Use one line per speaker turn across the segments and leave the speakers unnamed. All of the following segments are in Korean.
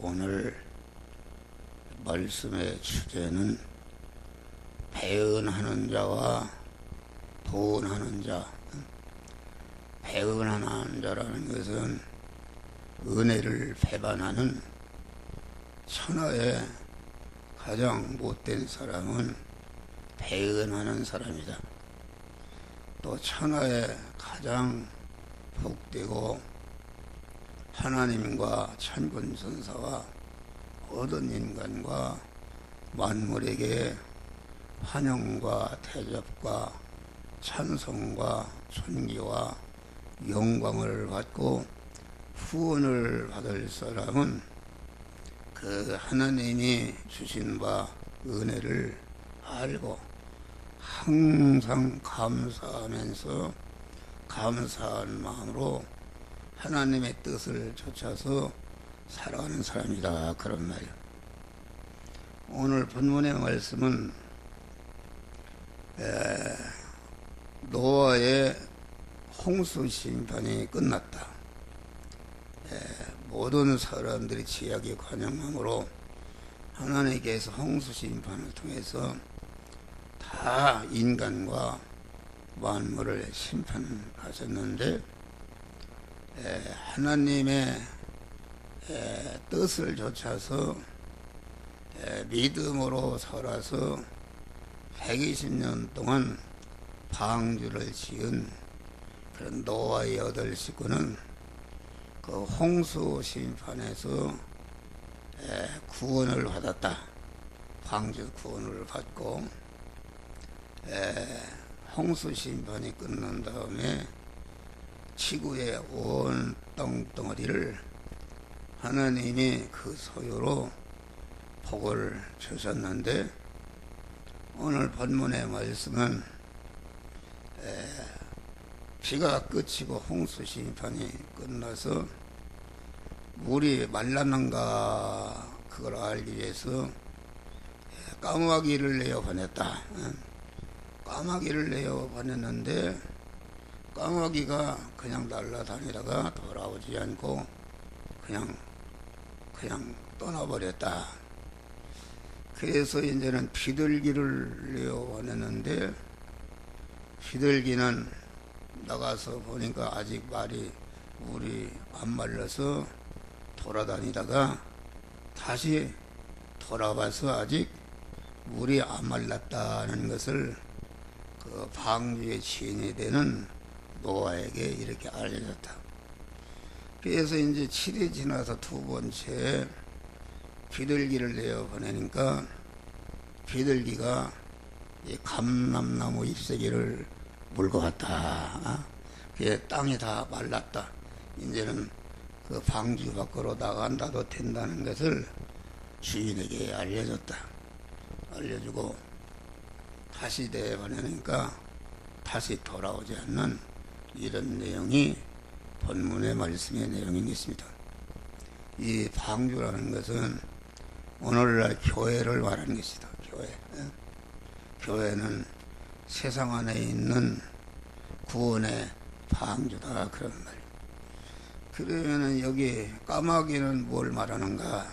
오늘 말씀의 주제는 배은하는 자와 보은하는 자. 배은하는 자라는 것은 은혜를 배반하는 천하의 가장 못된 사람은 배은하는 사람이다. 또 천하의 가장 복되고 하나님과 천군천사와 모든 인간과 만물에게 환영과 대접과 찬송과 존귀와 영광을 받고 후원을 받을 사람은 그 하나님이 주신 바 은혜를 알고 항상 감사하면서 감사한 마음으로 하나님의 뜻을 쫓아서 살아가는 사람이다, 그런 말이에요. 오늘 본문의 말씀은 노아의 홍수 심판이 끝났다. 모든 사람들이 지약에 관영함으로 하나님께서 홍수 심판을 통해서 다 인간과 만물을 심판하셨는데, 하나님의 뜻을 쫓아서 믿음으로 살아서 120년 동안 방주를 지은 그런 노아의 8 식구는 그 홍수 심판에서 구원을 받았다. 방주 구원을 받고 홍수 심판이 끝난 다음에 지구의 온 땅덩어리를 하나님이 그 소유로 복을 주셨는데, 오늘 본문의 말씀은 비가 그치고 홍수 심판이 끝나서 물이 말랐는가 그걸 알기 위해서 까마귀를 내어 보냈다. 까마귀를 내어 보냈는데 까마귀가 그냥 날아다니다가 돌아오지 않고 그냥 떠나버렸다. 그래서 이제는 비둘기를 내어 보냈는데 비둘기는 나가서 보니까 아직 물이 안 말라서 돌아다니다가 다시 돌아와서 아직 물이 안 말랐다는 것을 그 방주의 지인이 되는 노아에게 이렇게 알려졌다. 그래서 이제 7이 지나서 2번째 비둘기를 내어 보내니까 비둘기가 이 감람나무 잎새기를 물고 갔다. 그게 땅이 다 말랐다. 이제는 그 방주 밖으로 나간다도 된다는 것을 주인에게 알려줬다. 알려주고 다시 내보내니까 다시 돌아오지 않는 이런 내용이 본문의 말씀의 내용인 것입니다. 이 방주라는 것은 오늘날 교회를 말하는 것이다. 교회는 세상 안에 있는 구원의 방주다, 그런 말이에요. 그러면은 여기 까마귀는 뭘 말하는가?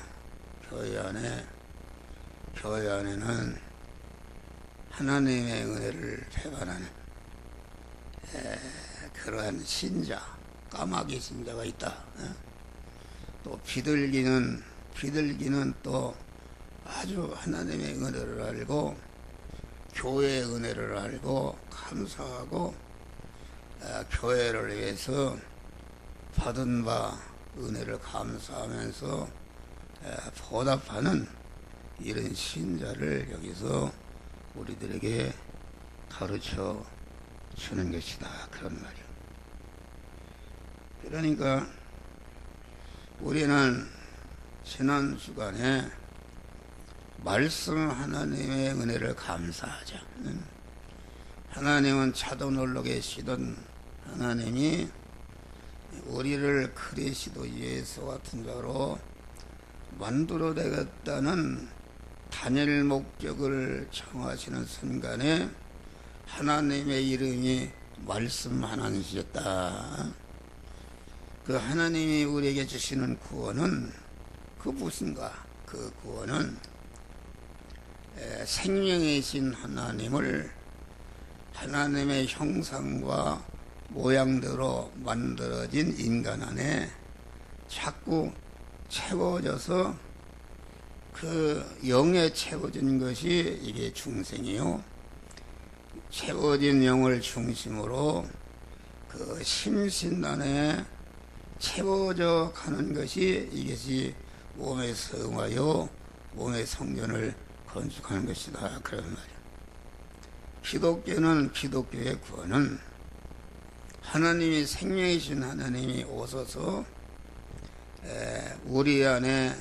교회 안에는 하나님의 은혜를 배반하는 그러한 신자, 까마귀 신자가 있다. 또 비둘기는 또 아주 하나님의 은혜를 알고 교회의 은혜를 알고 감사하고 교회를 위해서 받은 바 은혜를 감사하면서 보답하는 이런 신자를 여기서 우리들에게 가르쳐 주는 것이다, 그런 말이에요. 그러니까 우리는 지난 주간에 말씀 하나님의 은혜를 감사하자. 하나님은 차도 놀러 계시던 하나님이 우리를 그리스도 예수 같은 자로 만들어 되겠다는 단일 목적을 정하시는 순간에 하나님의 이름이 말씀 하나님이셨다. 그 하나님이 우리에게 주시는 구원은 그 무슨가? 그 구원은 생명이신 하나님을 하나님의 형상과 모양대로 만들어진 인간 안에 자꾸 채워져서 그 영에 채워진 것이 이게 중생이요. 채워진 영을 중심으로 그 심신안에 채워져 가는 것이 이것이 몸의 성화요, 몸의 성전을 건축하는 것이다. 그런 말이야. 기독교는, 기독교의 구원은 하나님이, 생명이신 하나님이 오셔서 우리 안에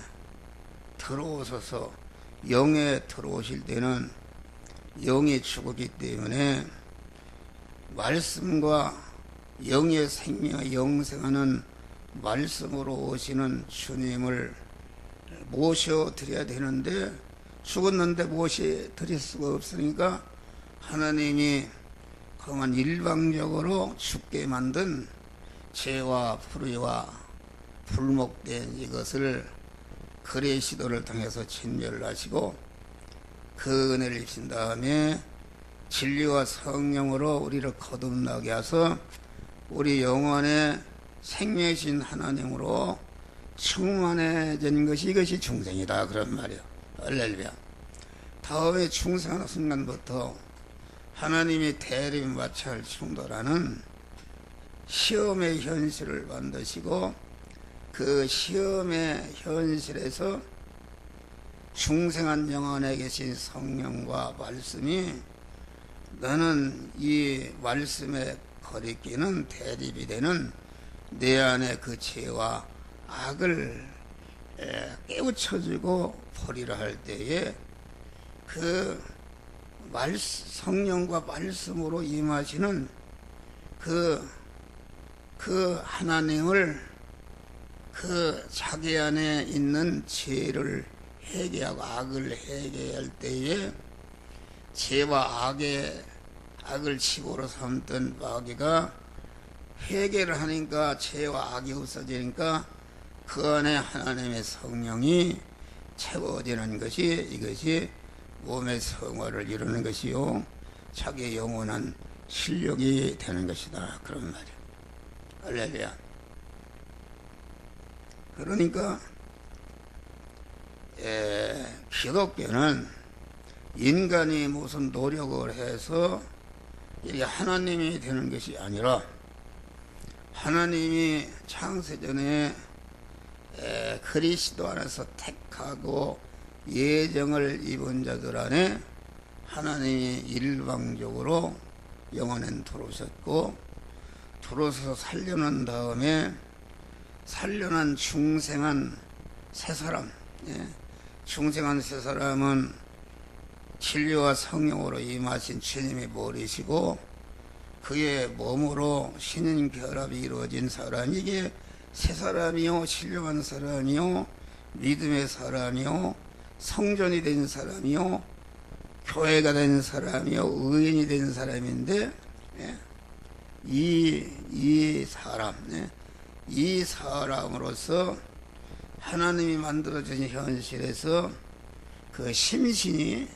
들어오셔서 영에 들어오실 때는 영이 죽었기 때문에 말씀과 영의 생명을 영생하는 말씀으로 오시는 주님을 모셔드려야 되는데 죽었는데 모셔드릴 수가 없으니까 하나님이 그만 일방적으로 죽게 만든 죄와 불의와 불목된 이것을 그레 시도를 통해서 진멸하시고 그 은혜를 입신 다음에 진리와 성령으로 우리를 거듭나게 하셔서 우리 영혼의 생명이신 하나님으로 충만해진 것이 이것이 중생이다. 그런 말이야. 할렐루야. 다음에 중생하는 순간부터 하나님이 대립 마찰 충돌하는 시험의 현실을 만드시고 그 시험의 현실에서 중생한 영혼에 계신 성령과 말씀이 너는 이 말씀에 거리끼는 대립이 되는 내 안에 그 죄와 악을 깨우쳐주고 버리라 할 때에 그 성령과 말씀으로 임하시는 그 하나님을 그 자기 안에 있는 죄를 회개하고 악을 회개할 때에 죄와 악을 치고로 삼던 마귀가 회개를 하니까 죄와 악이 없어지니까 그 안에 하나님의 성령이 채워지는 것이 이것이 몸의 성화를 이루는 것이요 자기의 영원한 실력이 되는 것이다. 그런 말이야. 할렐루야. 그러니까 기독교는 인간이 무슨 노력을 해서 이게 하나님이 되는 것이 아니라 하나님이 창세전에 그리스도 안에서 택하고 예정을 입은 자들 안에 하나님이 일방적으로 영원엔 들어오셨고 들어오셔서 살려놓은 다음에 살려난 중생한 새 사람, 중생한 새 사람은 진리와 성령으로 임하신 주님이 머리시고 그의 몸으로 신인 결합이 이루어진 사람, 이게 새 사람이요, 신령한 사람이요, 믿음의 사람이요, 성전이 된 사람이요, 교회가 된 사람이요, 의인이 된 사람인데 이 사람, 이 사람으로서 하나님이 만들어진 현실에서 그 심신이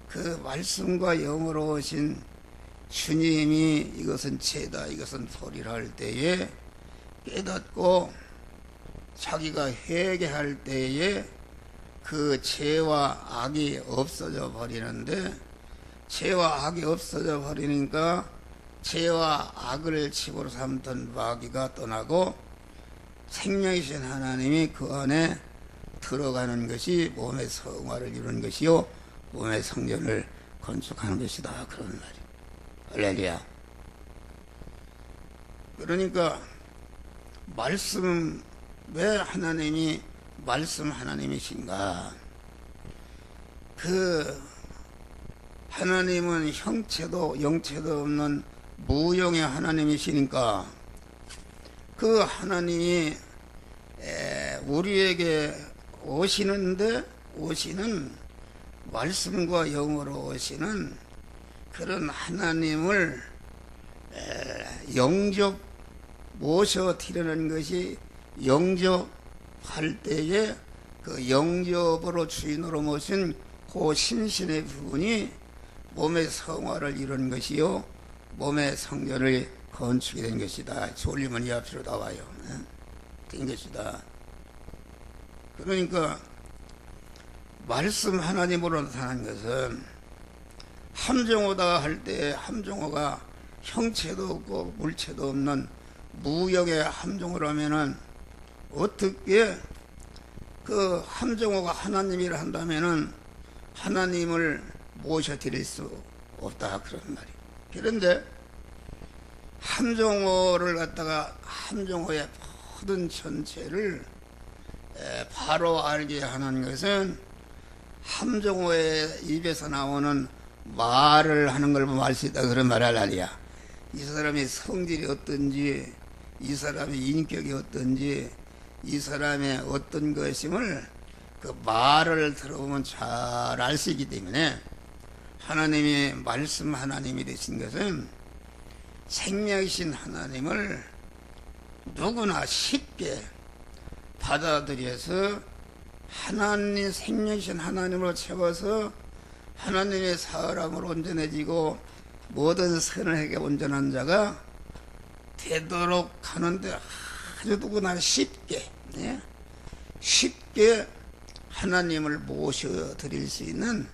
그 말씀과 영으로 오신 주님이 이것은 죄다, 이것은 소리를 할 때에 깨닫고 자기가 회개할 때에 그 죄와 악이 없어져 버리는데 죄와 악이 없어져 버리니까 죄와 악을 집으로 삼던 마귀가 떠나고 생명이신 하나님이 그 안에 들어가는 것이 몸의 성화를 이루는 것이요 몸의 성전을 건축하는 것이다. 그런 말이에요. 할렐루야. 그러니까 말씀, 왜 하나님이 말씀 하나님이신가? 그 하나님은 형체도 영체도 없는 무형의 하나님이시니까 그 하나님이 우리에게 오시는데 오시는 말씀과 영으로 오시는 그런 하나님을 영접 모셔드리는 것이 영접할 때에 그 영접으로 주인으로 모신 그 신신의 부분이 몸의 성화를 이루는 것이요 몸의 성전을 건축이 된 것이다. 졸리면 이 앞으로 나와요. 된 것이다. 그러니까 말씀 하나님으로 나타난 것은 함정호다 할 때 함정호가 형체도 없고 물체도 없는 무형의 함정호라면은 어떻게 그 함정호가 하나님이라 한다면은 하나님을 모셔드릴 수 없다 그런 말이에요. 그런데 함정호를 갖다가 함정호의 모든 전체를 바로 알게 하는 것은 함정호의 입에서 나오는 말을 하는 걸 보면 알 수 있다 그런 말을 알이야. 이 사람의 성질이 어떤지, 이 사람의 인격이 어떤지, 이 사람의 어떤 것임을 그 말을 들어보면 잘 알 수 있기 때문에 하나님이 말씀 하나님이 되신 것은 생명이신 하나님을 누구나 쉽게 받아들여서 하나님 생명이신 하나님으로 채워서 하나님의 사람으로 온전해지고 모든 선에게 온전한 자가 되도록 하는데 아주 누구나 쉽게 쉽게 하나님을 모셔드릴 수 있는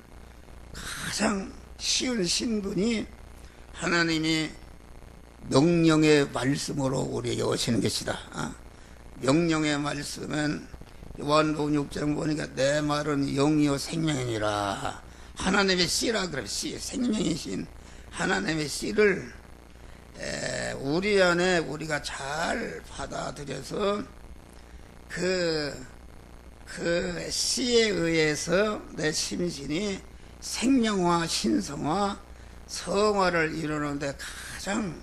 가장 쉬운 신분이 하나님이 명령의 말씀으로 우리에게 오시는 것이다. 명령의 말씀은 요한복음 6장 보니까 내 말은 영이요 생명이니라. 하나님의 씨라 그래. 씨, 생명이신 하나님의 씨를 우리 안에 우리가 잘 받아들여서 그 씨에 의해서 내 심신이 생명화, 신성화, 성화를 이루는데 가장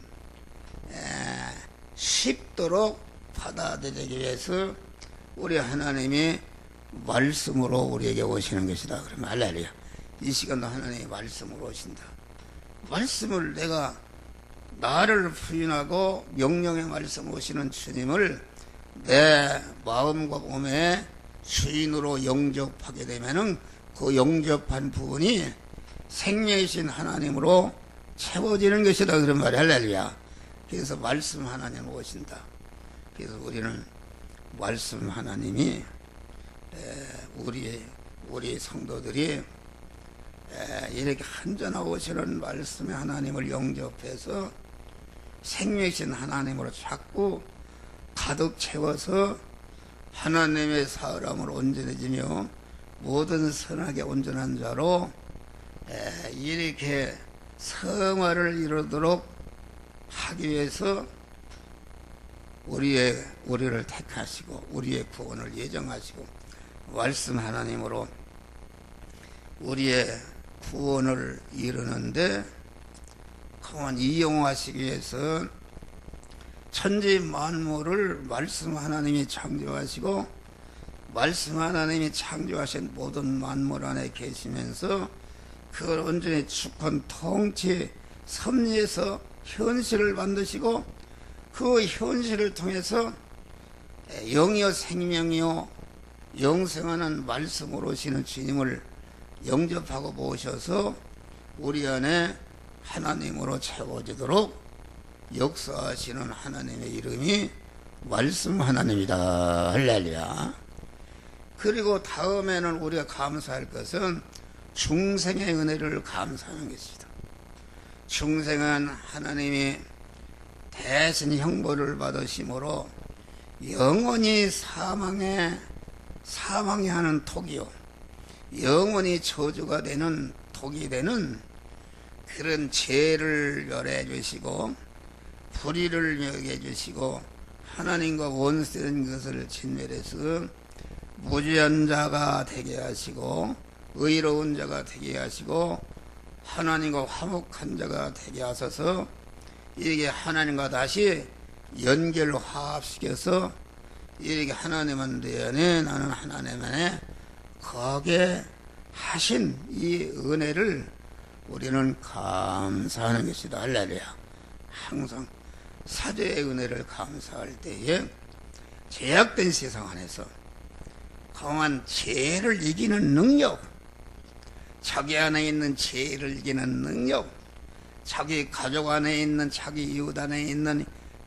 쉽도록 받아들이기 위해서 우리 하나님이 말씀으로 우리에게 오시는 것이다. 그러면 할렐루야. 이 시간도 하나님이 말씀으로 오신다. 말씀을 내가 나를 부인하고 명령의 말씀 오시는 주님을 내 마음과 몸에 주인으로 영접하게 되면은 그 영접한 부분이 생명이신 하나님으로 채워지는 것이다. 그런 말이 할렐루야. 그래서 말씀 하나님 오신다. 그래서 우리는 말씀 하나님이 우리 성도들이 이렇게 한전하고 오시는 말씀의 하나님을 영접해서 생명이신 하나님으로 자꾸 가득 채워서 하나님의 사람으로 온전해지며 모든 선하게 온전한 자로 이렇게 성화를 이루도록 하기 위해서 우리를 택하시고 우리의 구원을 예정하시고 말씀 하나님으로 우리의 구원을 이루는데 그만 이용하시기 위해서 천지 만물을 말씀 하나님이 창조하시고 말씀 하나님이 창조하신 모든 만물 안에 계시면서 그걸 온전히 주권 통치 섭리에서 현실을 만드시고 그 현실을 통해서 영이요 생명이요 영생하는 말씀으로 오시는 주님을 영접하고 모셔서 우리 안에 하나님으로 채워지도록 역사하시는 하나님의 이름이 말씀 하나님이다. 할렐루야. 그리고 다음에는 우리가 감사할 것은 중생의 은혜를 감사하는 것이다. 중생은 하나님이 대신 형벌을 받으심으로 영원히 사망에 하는 독이요 영원히 저주가 되는 독이 되는 그런 죄를 멸해 주시고 불의를 멸해 주시고 하나님과 원수된 것을 진멸해서 무죄한 자가 되게 하시고 의로운 자가 되게 하시고 하나님과 화목한 자가 되게 하셔서 이렇게 하나님과 다시 연결 화합시켜서 이렇게 하나님은 내 안에 나는 하나님 안에 거기에 하신 이 은혜를 우리는 감사하는 것이다. 할렐루야. 항상 사죄의 은혜를 감사할 때에 제약된 세상 안에서 강한 죄를 이기는 능력, 자기 안에 있는 죄를 이기는 능력, 자기 가족 안에 있는, 자기 이웃 안에 있는,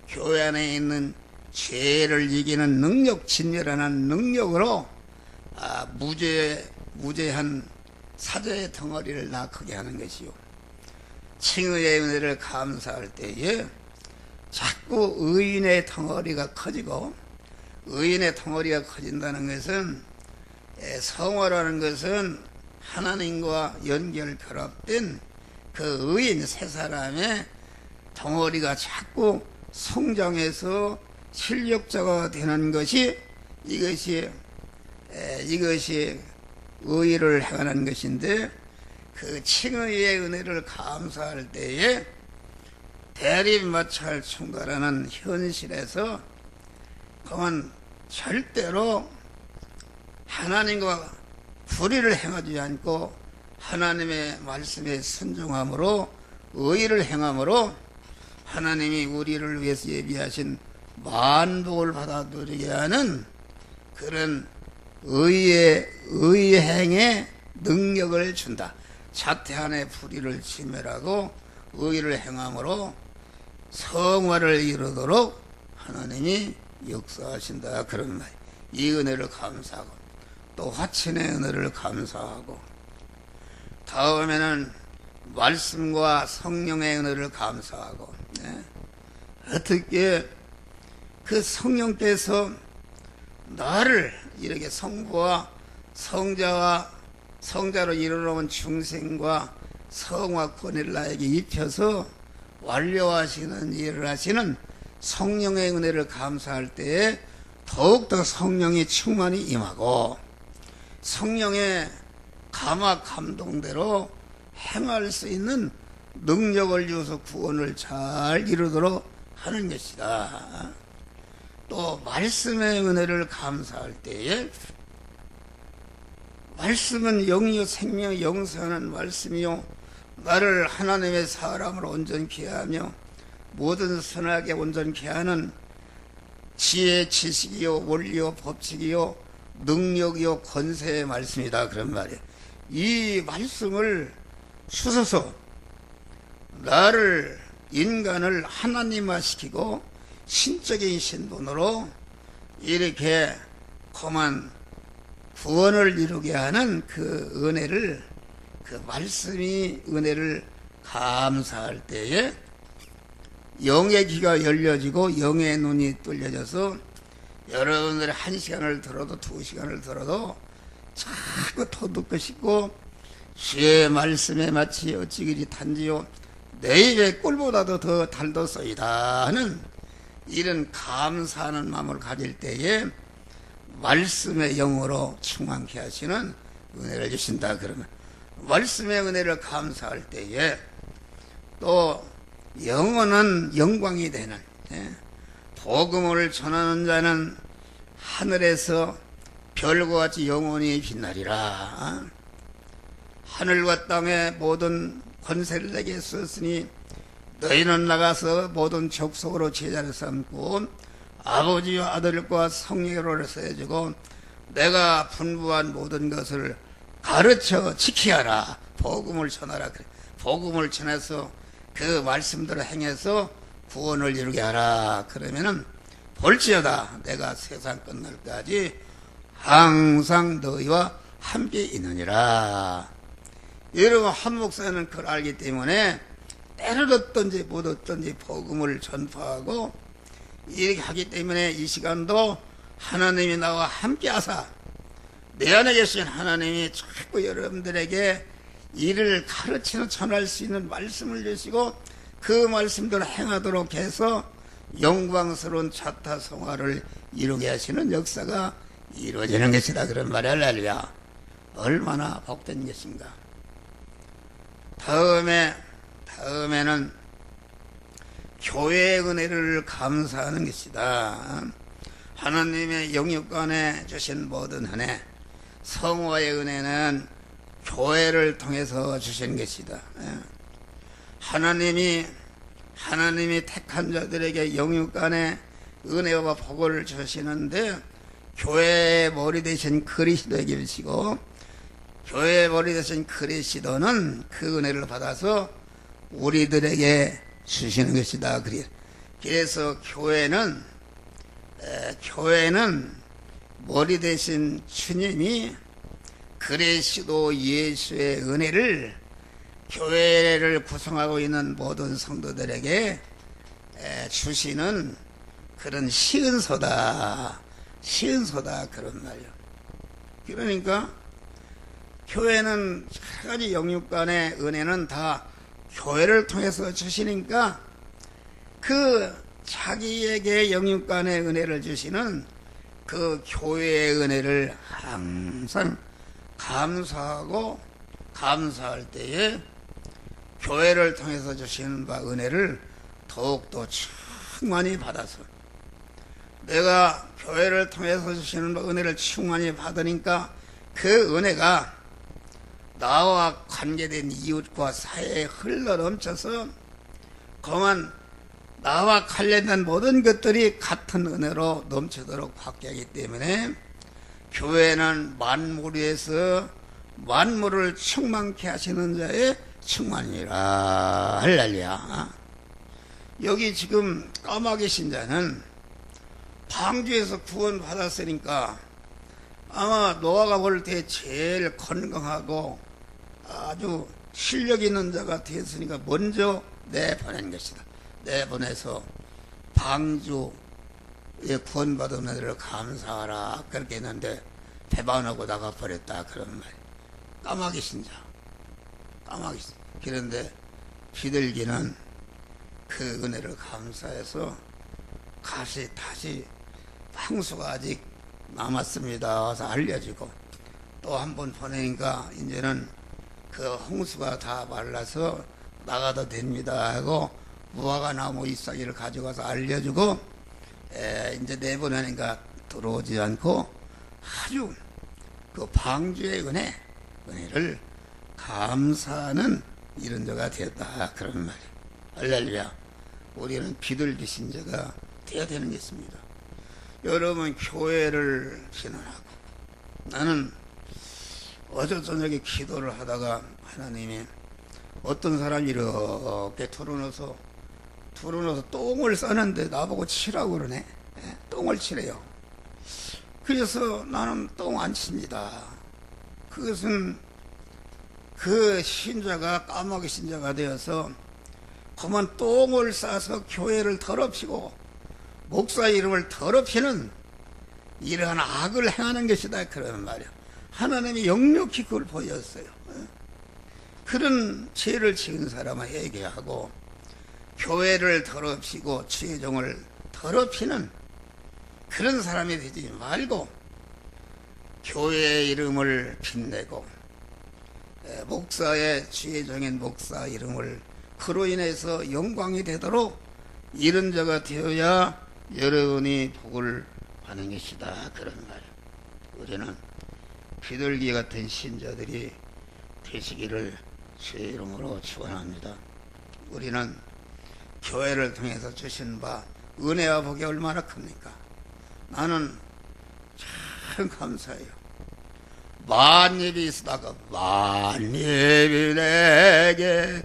교회 안에 있는 죄를 이기는 능력, 진멸하는 능력으로 무죄한 사죄의 덩어리를 낳게 하는 것이요. 칭의의 은혜를 감사할 때에 자꾸 의인의 덩어리가 커지고, 의인의 덩어리가 커진다는 것은, 성화라는 것은 하나님과 연결 결합된 그 의인 세 사람의 덩어리가 자꾸 성장해서 실력자가 되는 것이, 이것이 의의를 행하는 것인데, 그 칭의의 은혜를 감사할 때에 대립마찰 충돌하는 현실에서 그만 절대로 하나님과 불의를 행하지 않고 하나님의 말씀에 순종함으로, 의의를 행함으로 하나님이 우리를 위해서 예비하신 만복을 받아 누리게 하는 그런 의행의 능력을 준다. 자태한의 불의를 진멸하고 의의를 행함으로 성화를 이루도록 하나님이 역사하신다, 그런 말. 이 은혜를 감사하고, 또 화친의 은혜를 감사하고, 다음에는 말씀과 성령의 은혜를 감사하고, 어떻게 그 성령께서 나를 이렇게 성부와 성자로 이르러온 중생과 성화 권위를 나에게 입혀서 완료하시는 일을 하시는 성령의 은혜를 감사할 때에 더욱더 성령이 충만히 임하고, 성령의 감화 감동대로 행할 수 있는 능력을 주어서 구원을 잘 이루도록 하는 것이다. 또 말씀의 은혜를 감사할 때에, 말씀은 영이요 생명 영생하는 말씀이요, 나를 하나님의 사람으로 온전케 하며 모든 선악에 온전케 하는 지혜, 지식이요 원리요 법칙이요 능력이요 권세의 말씀이다, 그런 말이에요. 이 말씀을 주셔서 나를, 인간을 하나님화시키고 신적인 신분으로 이렇게 그만 구원을 이루게 하는 그 은혜를, 그 말씀이 은혜를 감사할 때에 영의 귀가 열려지고 영의 눈이 뚫려져서 여러분들이 1시간을 들어도 2시간을 들어도 자꾸 더 듣고 싶고, 주의 말씀에 마치 어찌 그리 단지요 내 입의 꿀보다도 더 달도소이다 하는 이런 감사하는 마음을 가질 때에 말씀의 영으로 충만케 하시는 은혜를 주신다. 그러면 말씀의 은혜를 감사할 때에 또 영원한 영광이 되는, 복음을 전하는 자는 하늘에서 별과 같이 영원히 빛나리라. 하늘과 땅의 모든 권세를 내게 썼으니 너희는 나가서 모든 족속으로 제자를 삼고 아버지와 아들과 성령으로 세워주고 내가 분부한 모든 것을 가르쳐 지키하라. 복음을 전하라. 복음을 전해서 그 말씀대로 행해서 구원을 이루게 하라. 그러면은 볼지어다 내가 세상 끝날까지 항상 너희와 함께 있느니라. 여러분, 한 목사는 그걸 알기 때문에 때를 얻든지 못 얻든지 복음을 전파하고 이렇게 하기 때문에 이 시간도 하나님이 나와 함께 하사 내 안에 계신 하나님이 자꾸 여러분들에게 이를 가르치는 전할 수 있는 말씀을 주시고 그 말씀대로 행하도록 해서 영광스러운 자타성화를 이루게 하시는 역사가 이루어지는 것이다. 그런 말이 할렐루야. 얼마나 복된 것인가. 다음에는 교회의 은혜를 감사하는 것이다. 하나님의 영육간에 주신 모든 은혜, 성화의 은혜는 교회를 통해서 주신 것이다. 하나님이 택한 자들에게 영육간에 은혜와 복을 주시는데 교회에 교회의 머리 대신 그리스도에게 주시고, 교회의 머리 대신 그리스도는 그 은혜를 받아서 우리들에게 주시는 것이다. 그래서 교회는 머리 대신 주님이 그리스도 예수의 은혜를 교회를 구성하고 있는 모든 성도들에게 주시는 그런 시은소다 그런 말이요. 그러니까 교회는 여러 가지 영육간의 은혜는 다 교회를 통해서 주시니까 그 자기에게 영육간의 은혜를 주시는 그 교회의 은혜를 항상 감사하고, 감사할 때에 교회를 통해서 주시는 바 은혜를 더욱더 충만히 받아서, 내가 교회를 통해서 주시는 바 은혜를 충만히 받으니까 그 은혜가 나와 관계된 이웃과 사회에 흘러넘쳐서 그만 나와 관련된 모든 것들이 같은 은혜로 넘치도록 바뀌기 때문에 교회는 만물 위에서 만물을 충만케 하시는 자의 충만이라. 할렐루야. 여기 지금 까마귀 신자는 방주에서 구원받았으니까 아마 노아가 볼 때 제일 건강하고 아주 실력 있는 자가 되었으니까 먼저 내보낸 것이다. 내보내서 방주에 구원받은 애들을 감사하라 그렇게 했는데 배반하고 나가버렸다 그런 말이야. 까마귀 신자. 그런데 비둘기는 그 은혜를 감사해서 다시 황수가 아직 남았습니다 와서 알려주고, 또 한 번 보내니까 이제는 그 홍수가 다 말라서 나가도 됩니다 하고 무화과 나무 잎사귀를 가져가서 알려주고, 이제 내보내니까 들어오지 않고 아주 그 방주의 은혜를 감사하는 이런 자가 되었다 그런 말이에요. 할렐루야. 우리는 비둘기 신자가 되어야 되는 것입니다. 여러분, 교회를 신원하고, 나는 어제 저녁에 기도를 하다가 하나님이 어떤 사람이 이렇게 털어넣어서 똥을 싸는데 나보고 치라고 그러네. 똥을 치래요. 그래서 나는 똥 안 칩니다. 그것은 그 신자가 까마귀 신자가 되어서 그만 똥을 싸서 교회를 더럽히고 목사 이름을 더럽히는 이러한 악을 행하는 것이다 그런 말이야. 하나님이 역력히 그걸 보였어요. 그런 죄를 지은 사람을 회개하고 교회를 더럽히고 주의 종을 더럽히는 그런 사람이 되지 말고 교회의 이름을 빛내고 목사의 주의 종인 목사 이름을 그로 인해서 영광이 되도록 이런 자가 되어야 여러분이 복을 받는 것이다 그런 말이에요. 우리는 비둘기 같은 신자들이 되시기를 주의 이름으로 축원합니다. 우리는 교회를 통해서 주신 바 은혜와 복이 얼마나 큽니까? 나는 참 감사해요. 만입이 있다가 만입이 내게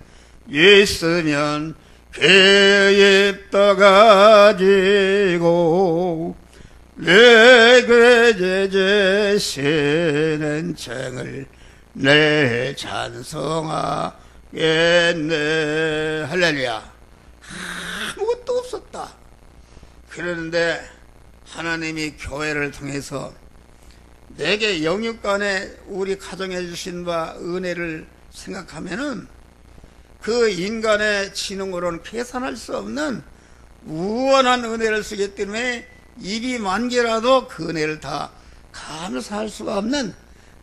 있으면 그 입 떠가지고 내게 제시는 청을 내 찬송하겠네. 할렐루야. 아무것도 없었다. 그런데 하나님이 교회를 통해서 내게 영육간에 우리 가정해 주신 바 은혜를 생각하면은 그 인간의 지능으로는 계산할 수 없는 무한한 은혜를 쓰기 때문에 입이 만 개라도 그 은혜를 다 감사할 수가 없는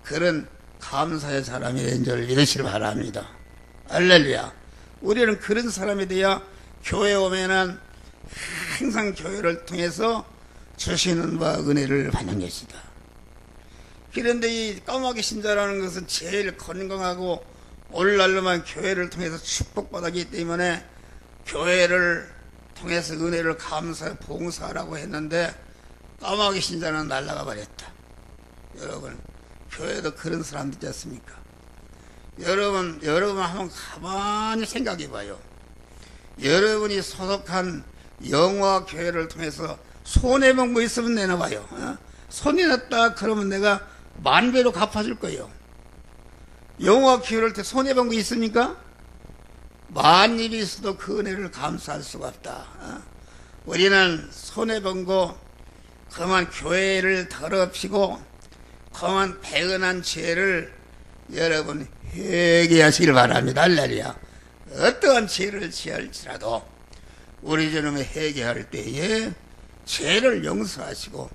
그런 감사의 사람이 된 줄 믿으시기 바랍니다. 할렐루야. 우리는 그런 사람이 되어 교회 오면은 항상 교회를 통해서 주시는 바 은혜를 받는 것이다. 그런데 이 까마귀 신자라는 것은 제일 건강하고 오늘날로만 교회를 통해서 축복받았기 때문에 교회를 통해서 은혜를 감사 봉사하라고 했는데 까마귀 신자는 날아가 버렸다. 여러분, 교회도 그런 사람들 있지 않습니까? 여러분 한번 가만히 생각해 봐요. 여러분이 소속한 영화 교회를 통해서 손해본 거 있으면 내놔봐요. 손해났다 그러면 내가 만배로 갚아줄 거예요. 영화 교회를 통해 손해본 거 있습니까? 만일이 있어도 그 은혜를 감수할 수가 없다. 우리는 손해본 거 그만 교회를 더럽히고 그만 배은한 죄를 여러분 회개하시길 바랍니다. 할렐루야. 어떠한 죄를 지을지라도 우리 저놈의 회개할 때에 죄를 용서하시고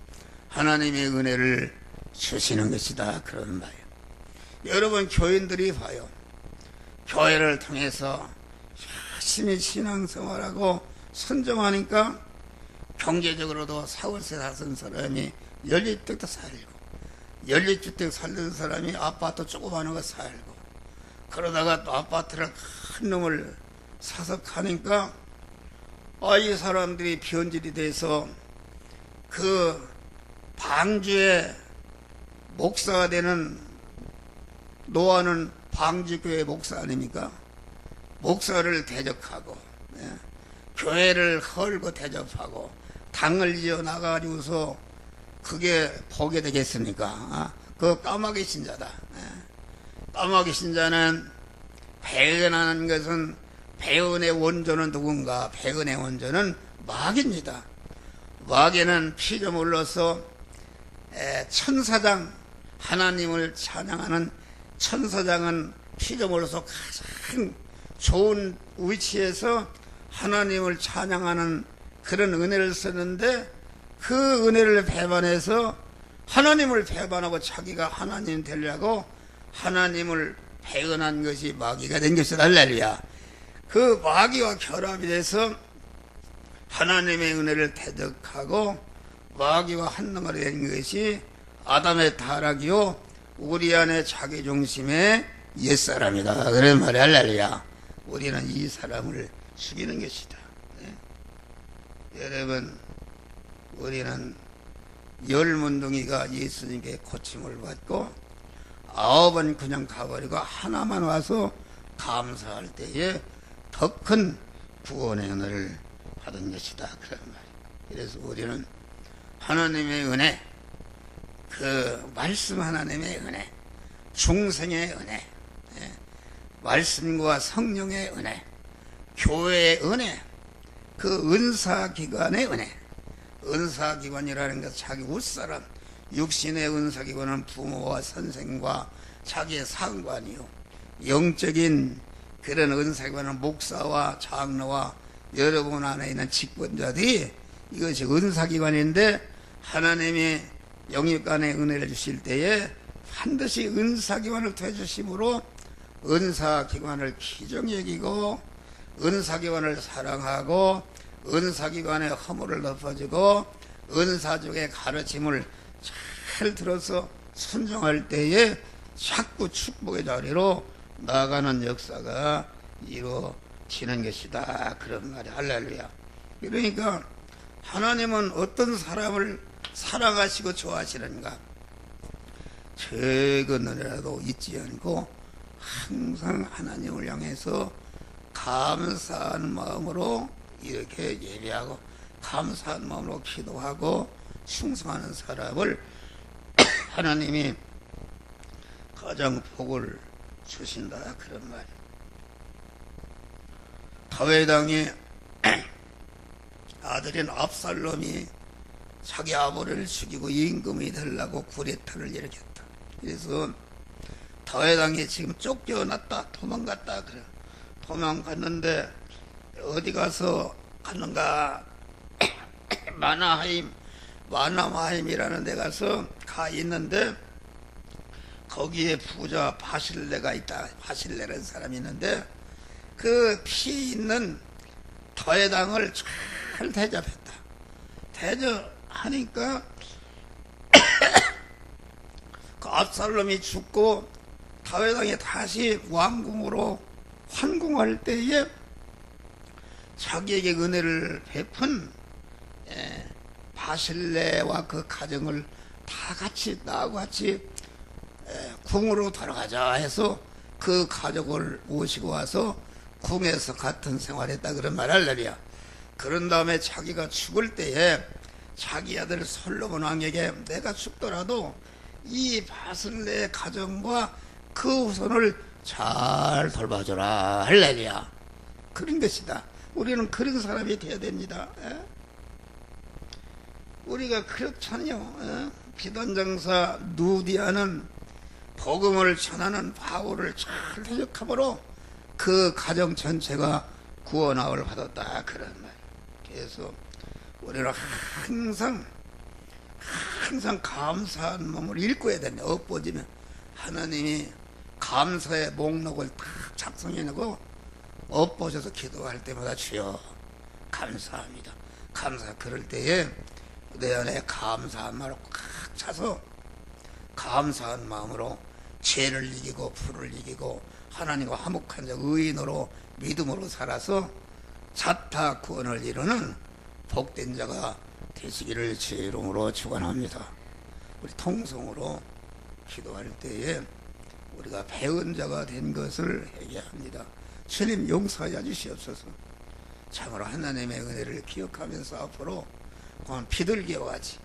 하나님의 은혜를 주시는 것이다. 그런 말이에요. 여러분 교인들이 봐요. 교회를 통해서 열심히 신앙생활하고 선정하니까 경제적으로도 사월세 사는 사람이 연립주택도 살고 연립주택 살던 사람이 아파트 조그마한 거 살고 그러다가 또 아파트를 큰 놈을 사서 가니까 이 사람들이 변질이 돼서 그 방주의 목사가 되는 노아는 방주교회 목사 아닙니까? 목사를 대적하고 교회를 헐고 대접하고 당을 지어 나가지고서 그게 보게 되겠습니까? 그 까마귀 신자다. 까마귀 신자는 배은하는 것은 배은의 원조는 누군가? 배은의 원조는 마귀입니다. 마귀는 피조물로서 천사장 하나님을 찬양하는 천사장은 피조물로서 가장 좋은 위치에서 하나님을 찬양하는 그런 은혜를 썼는데 그 은혜를 배반해서 하나님을 배반하고 자기가 하나님 되려고 하나님을 배은한 것이 마귀가 된 것이다. 할렐루야. 그 마귀와 결합이 돼서 하나님의 은혜를 대적하고 마귀와 한덩어리 된 것이 아담의 타락이요 우리 안에 자기중심의 옛사람이다. 그런 말이 할렐루야. 우리는 이 사람을 죽이는 것이다. 여러분 우리는 10문둥이가 예수님께 고침을 받고 9은 그냥 가버리고 하나만 와서 감사할 때에 더 큰 구원의 은혜를 받은 것이다. 그런 말이에요. 그래서 우리는 하나님의 은혜, 그 말씀 하나님의 은혜, 중생의 은혜, 말씀과 성령의 은혜, 교회의 은혜, 그 은사기관의 은혜, 은사기관이라는 것은 자기 윗사람, 육신의 은사기관은 부모와 선생과 자기의 상관이요 영적인 그런 은사기관은 목사와 장로와 여러분 안에 있는 직분자들이 이것이 은사기관인데 하나님이 영육간의 은혜를 주실 때에 반드시 은사기관을 통해주심으로 은사기관을 귀중히 여기고 은사기관을 사랑하고 은사기관의 허물을 덮어주고 은사족의 가르침을 잘 들어서 순종할 때에 자꾸 축복의 자리로 나아가는 역사가 이루어지는 것이다. 그런 말이 할렐루야. 그러니까 하나님은 어떤 사람을 사랑하시고 좋아하시는가? 적은 은혜라도 잊지 않고 항상 하나님을 향해서 감사한 마음으로 이렇게 예배하고 감사한 마음으로 기도하고 충성하는 사람을 하나님이 가장 복을 주신다. 그런 말이에요. 다윗 왕의 아들인 압살롬이 자기 아버지를 죽이고 임금이 되려고 쿠데타를 일으켰다. 그래서 다윗 왕이 지금 쫓겨났다, 도망갔다. 그래. 도망갔는데 어디 가서 갔는가? 마나하임이라는 데 가서 가 있는데 거기에 부자 바실레가 있다. 바실레라는 사람이 있는데 그 피 있는 다윗 왕을 잘 대접했다. 대접하니까 그 압살롬이 죽고 다윗 왕이 다시 왕궁으로 환궁할 때에 자기에게 은혜를 베푼 바실레와 그 가정을 다 같이 나하고 같이 궁으로 돌아가자 해서 그 가족을 모시고 와서 궁에서 같은 생활했다 그런 말 할래야. 그런 다음에 자기가 죽을 때에 자기 아들 솔로몬 왕에게 내가 죽더라도 이 밭을 내 가정과 그 후손을 잘 돌봐줘라 할래야. 그런 것이다. 우리는 그런 사람이 되어야 됩니다. 우리가 그렇잖아요. 비단장사 누디아는 복음을 전하는 바울을 잘 대적함으로 그 가정 전체가 구원함을 받았다 그런 말. 그래서 우리는 항상 감사한 몸을 일궈야 된다. 엎어지면 하나님이 감사의 목록을 딱 작성해놓고 엎어져서 기도할 때마다 주여 감사합니다. 감사. 그럴 때에 내 안에 감사한 마음으로 꽉 차서 감사한 마음으로 죄를 이기고 불을 이기고 하나님과 화목한 자 의인으로 믿음으로 살아서 자타 구원을 이루는 복된 자가 되시기를 제 이름으로 축원합니다. 우리 통성으로 기도할 때에 우리가 배운 자가 된 것을 회개합니다. 주님 용서하여 주시옵소서. 참으로 하나님의 은혜를 기억하면서 앞으로 비둘기와 같이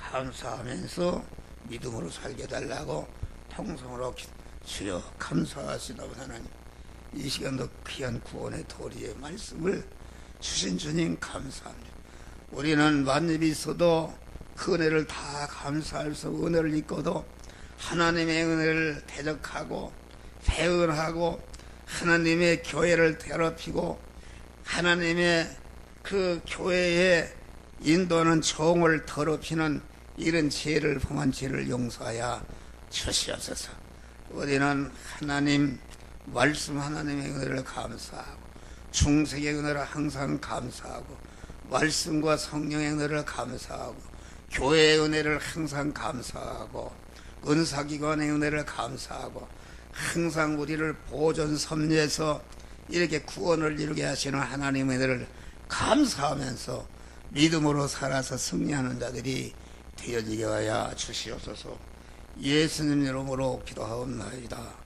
감사하면서 믿음으로 살게 달라고 통성으로 주여 감사하시다고 하나님, 이 시간도 귀한 구원의 도리의 말씀을 주신 주님 감사합니다. 우리는 만입이 있어도 그 은혜를 다 감사할 수 없고 은혜를 잊고도 하나님의 은혜를 대적하고 배은하고 하나님의 교회를 괴롭히고 하나님의 그 교회에 인도하는 종을 더럽히는 이런 죄를 범한 죄를 용서하여 주시옵소서. 우리는 하나님 말씀 하나님의 은혜를 감사하고 중생의 은혜를 항상 감사하고 말씀과 성령의 은혜를 감사하고 교회의 은혜를 항상 감사하고 은사기관의 은혜를 감사하고 항상 우리를 보존 섭리해서 이렇게 구원을 이루게 하시는 하나님의 은혜를 감사하면서 믿음으로 살아서 승리하는 자들이 되어지게 하여 주시옵소서. 예수님 이름으로 기도하옵나이다.